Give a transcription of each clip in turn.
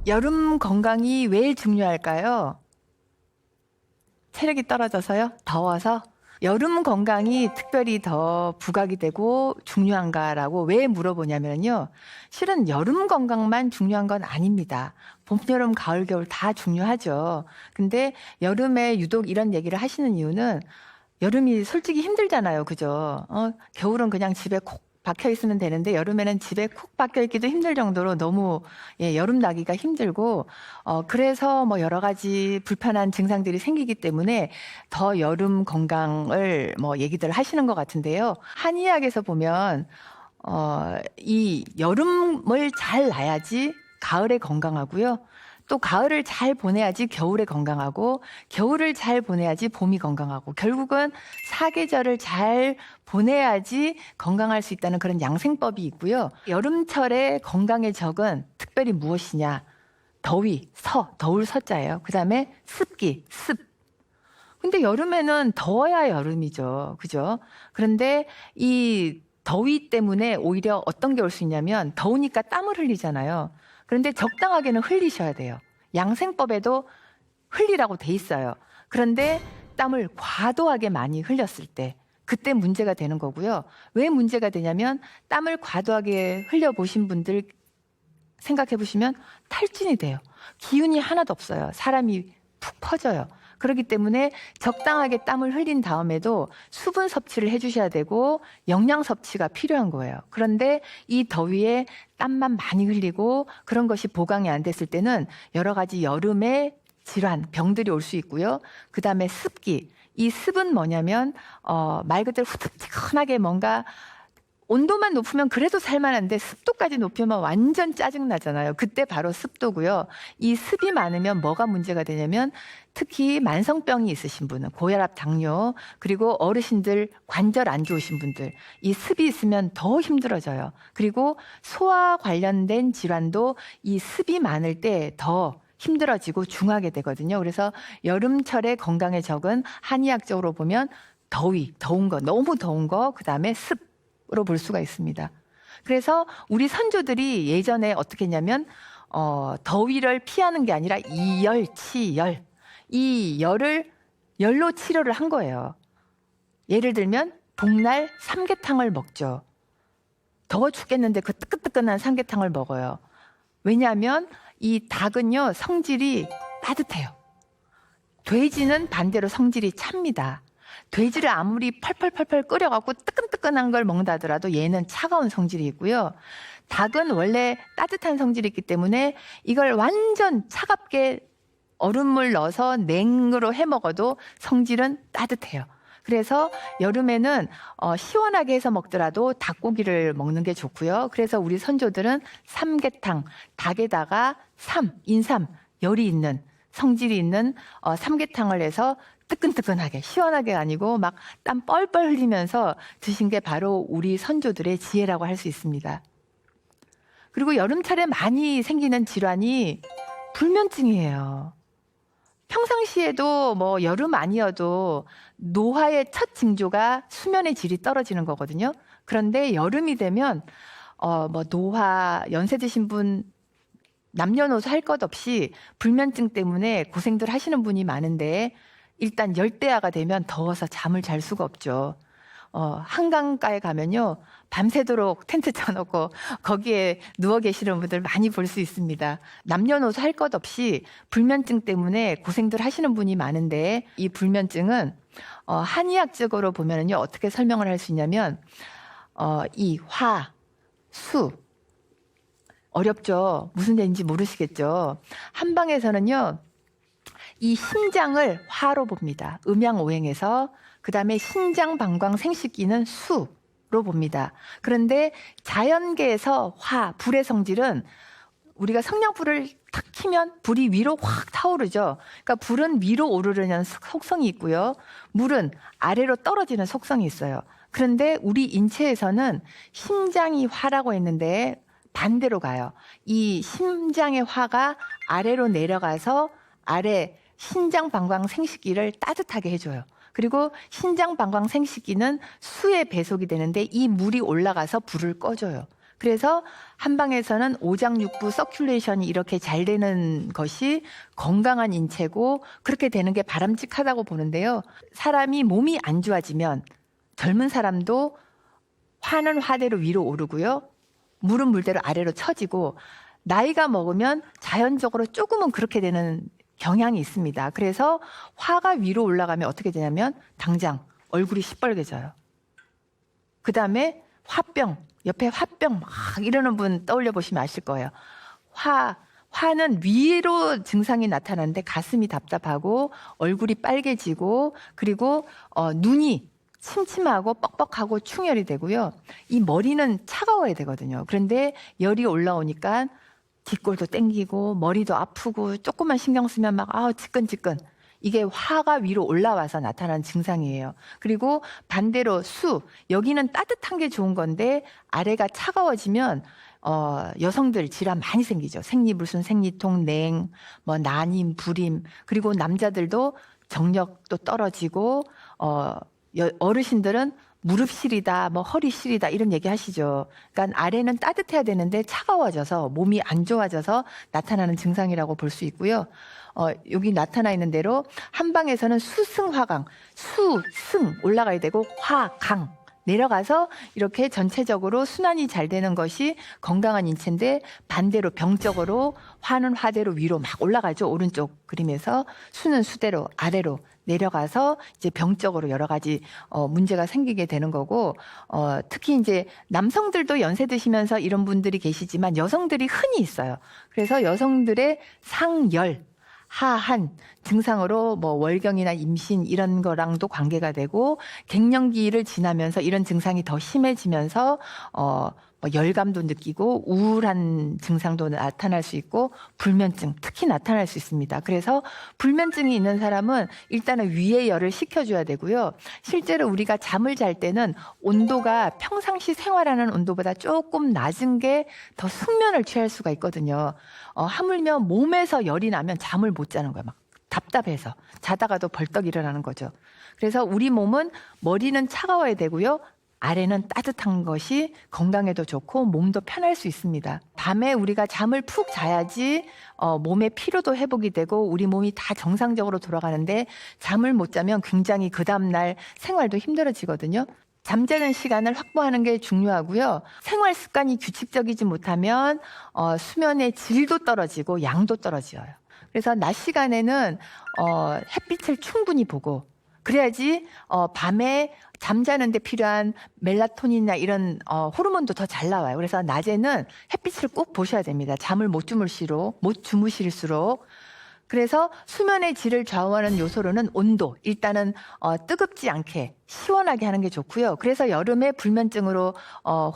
여름 건강이 왜 중요할까요? 체력이 떨어져서요? 더워서? 여름 건강이 특별히 더 부각이 되고 중요한가라고 왜 물어보냐면요. 실은 여름 건강만 중요한 건 아닙니다. 봄, 여름, 가을, 겨울 다 중요하죠. 근데 여름에 유독 이런 얘기를 하시는 이유는 여름이 솔직히 힘들잖아요. 그죠? 겨울은 그냥 집에 콕 박혀 있으면 되는데 여름에는 집에 콕 박혀 있기도 힘들 정도로 너무 여름 나기가 힘들고 그래서 뭐 여러 가지 불편한 증상들이 생기기 때문에 더 여름 건강을 뭐 얘기들 하시는 것 같은데요. 한의학에서 보면 이 여름을 잘 나야지 가을에 건강하고요. 또 가을을 잘 보내야지 겨울에 건강하고 겨울을 잘 보내야지 봄이 건강하고 결국은 사계절을 잘 보내야지 건강할 수 있다는 그런 양생법이 있고요. 여름철에 건강의 적은 특별히 무엇이냐? 더위, 더울 서자예요. 그다음에 습기, 습. 근데 여름에는 더워야 여름이죠. 그죠? 그런데 이 더위 때문에 오히려 어떤 게 올 수 있냐면 더우니까 땀을 흘리잖아요. 그런데 적당하게는 흘리셔야 돼요. 양생법에도 흘리라고 돼 있어요. 그런데 땀을 과도하게 많이 흘렸을 때 그때 문제가 되는 거고요. 왜 문제가 되냐면 땀을 과도하게 흘려보신 분들 생각해 보시면 탈진이 돼요. 기운이 하나도 없어요. 사람이 푹 퍼져요. 그렇기 때문에 적당하게 땀을 흘린 다음에도 수분 섭취를 해주셔야 되고 영양 섭취가 필요한 거예요. 그런데 이 더위에 땀만 많이 흘리고 그런 것이 보강이 안 됐을 때는 여러 가지 여름의 질환, 병들이 올 수 있고요. 그 다음에 습기. 이 습은 뭐냐면 말 그대로 후텁지근하게 뭔가 온도만 높으면 그래도 살만한데 습도까지 높이면 완전 짜증나잖아요. 그때 바로 습도고요. 이 습이 많으면 뭐가 문제가 되냐면 특히 만성병이 있으신 분은 고혈압, 당뇨, 그리고 어르신들 관절 안 좋으신 분들 이 습이 있으면 더 힘들어져요. 그리고 소화 관련된 질환도 이 습이 많을 때 더 힘들어지고 중하게 되거든요. 그래서 여름철에 건강에 적은 한의학적으로 보면 더위, 더운 거, 너무 더운 거, 그다음에 습 으로 볼 수가 있습니다. 그래서 우리 선조들이 예전에 어떻게 했냐면 더위를 피하는 게 아니라 이열치열 이 열을 열로 치료를 한 거예요. 예를 들면 복날 삼계탕을 먹죠. 더워 죽겠는데 그 뜨끈뜨끈한 삼계탕을 먹어요. 왜냐하면 이 닭은요 성질이 따뜻해요. 돼지는 반대로 성질이 찹니다. 돼지를 아무리 펄펄펄펄 끓여갖고 뜨끈뜨끈한 걸 먹는다 하더라도 얘는 차가운 성질이 있고요. 닭은 원래 따뜻한 성질이 있기 때문에 이걸 완전 차갑게 얼음물 넣어서 냉으로 해 먹어도 성질은 따뜻해요. 그래서 여름에는 시원하게 해서 먹더라도 닭고기를 먹는 게 좋고요. 그래서 우리 선조들은 삼계탕, 닭에다가 인삼, 열이 있는 성질이 있는 삼계탕을 해서 뜨끈뜨끈하게 시원하게 아니고 막 땀 뻘뻘 흘리면서 드신 게 바로 우리 선조들의 지혜라고 할 수 있습니다. 그리고 여름철에 많이 생기는 질환이 불면증이에요. 평상시에도 뭐 여름 아니어도 노화의 첫 징조가 수면의 질이 떨어지는 거거든요. 그런데 여름이 되면 뭐 노화 연세 드신 분 남녀노소 할 것 없이 불면증 때문에 고생들 하시는 분이 많은데 일단 열대야가 되면 더워서 잠을 잘 수가 없죠. 한강가에 가면요 밤새도록 텐트 쳐놓고 거기에 누워 계시는 분들 많이 볼 수 있습니다. 남녀노소 할 것 없이 불면증 때문에 고생들 하시는 분이 많은데 이 불면증은 한의학적으로 보면요 어떻게 설명을 할 수 있냐면 이 화, 수 어렵죠. 무슨 얘기인지 모르시겠죠. 한방에서는요 이 심장을 화로 봅니다. 음양오행에서 그 다음에 신장, 방광, 생식기는 수로 봅니다. 그런데 자연계에서 불의 성질은 우리가 성냥불을 탁 켜면 불이 위로 확 타오르죠. 그러니까 불은 위로 오르려는 속성이 있고요. 물은 아래로 떨어지는 속성이 있어요. 그런데 우리 인체에서는 심장이 화라고 했는데 반대로 가요. 이 심장의 화가 아래로 내려가서 아래 신장, 방광, 생식기를 따뜻하게 해줘요. 그리고 신장, 방광, 생식기는 수의 배속이 되는데 이 물이 올라가서 불을 꺼줘요. 그래서 한방에서는 오장육부 서큘레이션이 이렇게 잘 되는 것이 건강한 인체고 그렇게 되는 게 바람직하다고 보는데요. 사람이 몸이 안 좋아지면 젊은 사람도 화는 화대로 위로 오르고요. 물은 물대로 아래로 처지고 나이가 먹으면 자연적으로 조금은 그렇게 되는 경향이 있습니다. 그래서 화가 위로 올라가면 어떻게 되냐면 당장 얼굴이 시뻘개져요. 그 다음에 화병, 옆에 화병 막 이러는 분 떠올려 보시면 아실 거예요. 화는 위로 증상이 나타나는데 가슴이 답답하고 얼굴이 빨개지고 그리고 눈이 침침하고 뻑뻑하고 충혈이 되고요. 이 머리는 차가워야 되거든요. 그런데 열이 올라오니까 뒷골도 땡기고 머리도 아프고 조금만 신경 쓰면 막 지끈지끈. 이게 화가 위로 올라와서 나타나는 증상이에요. 그리고 반대로 여기는 따뜻한 게 좋은 건데 아래가 차가워지면 여성들 질환 많이 생기죠. 생리불순, 생리통, 냉, 난임, 불임. 그리고 남자들도 정력도 떨어지고 어르신들은 무릎 시리다, 허리 시리다 이런 얘기 하시죠. 그러니까 아래는 따뜻해야 되는데 차가워져서 몸이 안 좋아져서 나타나는 증상이라고 볼 수 있고요. 여기 나타나 있는 대로 한방에서는 수승화강, 수승 올라가야 되고 화강 내려가서 이렇게 전체적으로 순환이 잘 되는 것이 건강한 인체인데 반대로 병적으로 화는 화대로 위로 막 올라가죠. 오른쪽 그림에서 수는 수대로 아래로 내려가서 이제 병적으로 여러 가지 문제가 생기게 되는 거고 특히 이제 남성들도 연세 드시면서 이런 분들이 계시지만 여성들이 흔히 있어요. 그래서 여성들의 상열 하한 증상으로 월경이나 임신 이런 거랑도 관계가 되고 갱년기를 지나면서 이런 증상이 더 심해지면서 열감도 느끼고 우울한 증상도 나타날 수 있고 불면증 특히 나타날 수 있습니다. 그래서 불면증이 있는 사람은 일단은 위에 열을 식혀줘야 되고요. 실제로 우리가 잠을 잘 때는 온도가 평상시 생활하는 온도보다 조금 낮은 게 더 숙면을 취할 수가 있거든요. 하물며 몸에서 열이 나면 잠을 못 자는 거예요. 막 답답해서 자다가도 벌떡 일어나는 거죠. 그래서 우리 몸은 머리는 차가워야 되고요. 아래는 따뜻한 것이 건강에도 좋고 몸도 편할 수 있습니다. 밤에 우리가 잠을 푹 자야지 몸의 피로도 회복이 되고 우리 몸이 다 정상적으로 돌아가는데 잠을 못 자면 굉장히 그 다음날 생활도 힘들어지거든요. 잠자는 시간을 확보하는 게 중요하고요. 생활 습관이 규칙적이지 못하면 수면의 질도 떨어지고 양도 떨어져요. 그래서 낮 시간에는 햇빛을 충분히 보고 그래야지 밤에 잠자는 데 필요한 멜라토닌이나 이런 호르몬도 더 잘 나와요. 그래서 낮에는 햇빛을 꼭 보셔야 됩니다. 잠을 못 주무실수록. 그래서 수면의 질을 좌우하는 요소로는 온도, 일단은 뜨겁지 않게 시원하게 하는 게 좋고요. 그래서 여름에 불면증으로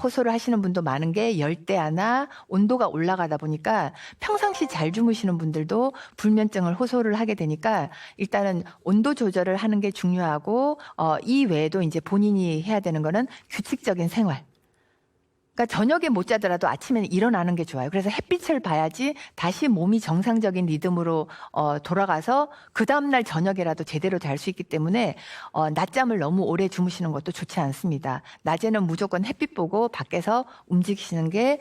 호소를 하시는 분도 많은 게 열대야나 온도가 올라가다 보니까 평상시 잘 주무시는 분들도 불면증을 호소를 하게 되니까 일단은 온도 조절을 하는 게 중요하고 이 외에도 이제 본인이 해야 되는 거는 규칙적인 생활. 그러니까 저녁에 못 자더라도 아침에는 일어나는 게 좋아요. 그래서 햇빛을 봐야지 다시 몸이 정상적인 리듬으로 돌아가서 그 다음날 저녁에라도 제대로 잘 수 있기 때문에 낮잠을 너무 오래 주무시는 것도 좋지 않습니다. 낮에는 무조건 햇빛 보고 밖에서 움직이시는 게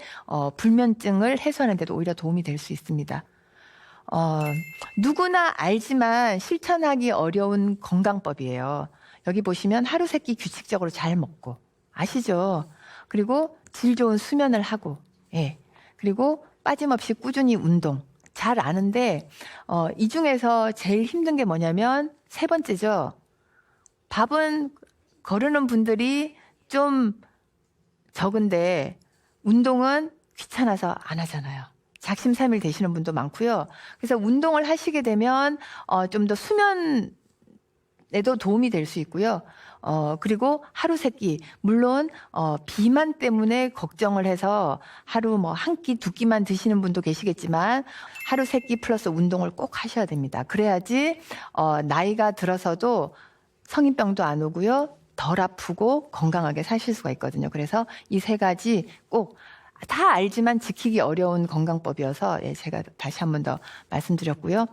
불면증을 해소하는 데도 오히려 도움이 될 수 있습니다. 누구나 알지만 실천하기 어려운 건강법이에요. 여기 보시면 하루 세 끼 규칙적으로 잘 먹고 아시죠? 그리고 질 좋은 수면을 하고, 그리고 빠짐없이 꾸준히 운동. 잘 아는데, 이 중에서 제일 힘든 게 뭐냐면, 세 번째죠. 밥은 거르는 분들이 좀 적은데, 운동은 귀찮아서 안 하잖아요. 작심삼일 되시는 분도 많고요. 그래서 운동을 하시게 되면, 좀 더 수면에도 도움이 될 수 있고요. 그리고 하루 세 끼, 물론, 비만 때문에 걱정을 해서 하루 한 끼, 두 끼만 드시는 분도 계시겠지만, 하루 세 끼 플러스 운동을 꼭 하셔야 됩니다. 그래야지, 나이가 들어서도 성인병도 안 오고요. 덜 아프고 건강하게 사실 수가 있거든요. 그래서 이 세 가지 꼭 다 알지만 지키기 어려운 건강법이어서 제가 다시 한 번 더 말씀드렸고요.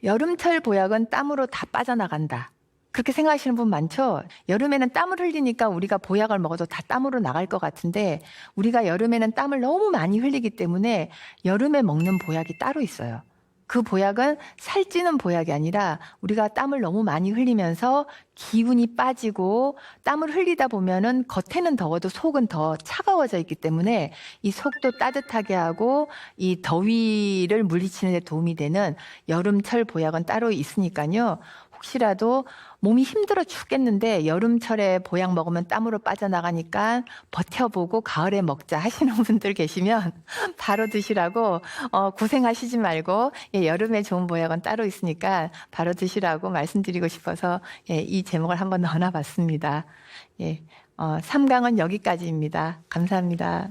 여름철 보약은 땀으로 다 빠져나간다. 그렇게 생각하시는 분 많죠? 여름에는 땀을 흘리니까 우리가 보약을 먹어도 다 땀으로 나갈 것 같은데 우리가 여름에는 땀을 너무 많이 흘리기 때문에 여름에 먹는 보약이 따로 있어요. 그 보약은 살찌는 보약이 아니라 우리가 땀을 너무 많이 흘리면서 기운이 빠지고 땀을 흘리다 보면은 겉에는 더워도 속은 더 차가워져 있기 때문에 이 속도 따뜻하게 하고 이 더위를 물리치는 데 도움이 되는 여름철 보약은 따로 있으니까요. 혹시라도 몸이 힘들어 죽겠는데 여름철에 보약 먹으면 땀으로 빠져나가니까 버텨보고 가을에 먹자 하시는 분들 계시면 바로 드시라고 고생하시지 말고 여름에 좋은 보약은 따로 있으니까 바로 드시라고 말씀드리고 싶어서 이 제목을 한번 넣어봤습니다. 3강은 여기까지입니다. 감사합니다.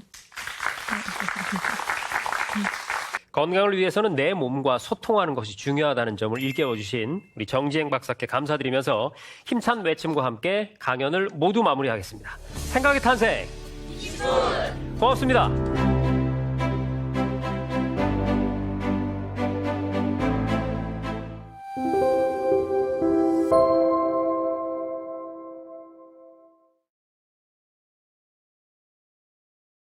건강을 위해서는 내 몸과 소통하는 것이 중요하다는 점을 일깨워 주신 우리 정지행 박사께 감사드리면서 힘찬 외침과 함께 강연을 모두 마무리하겠습니다. 생각의 탄생 20분 고맙습니다.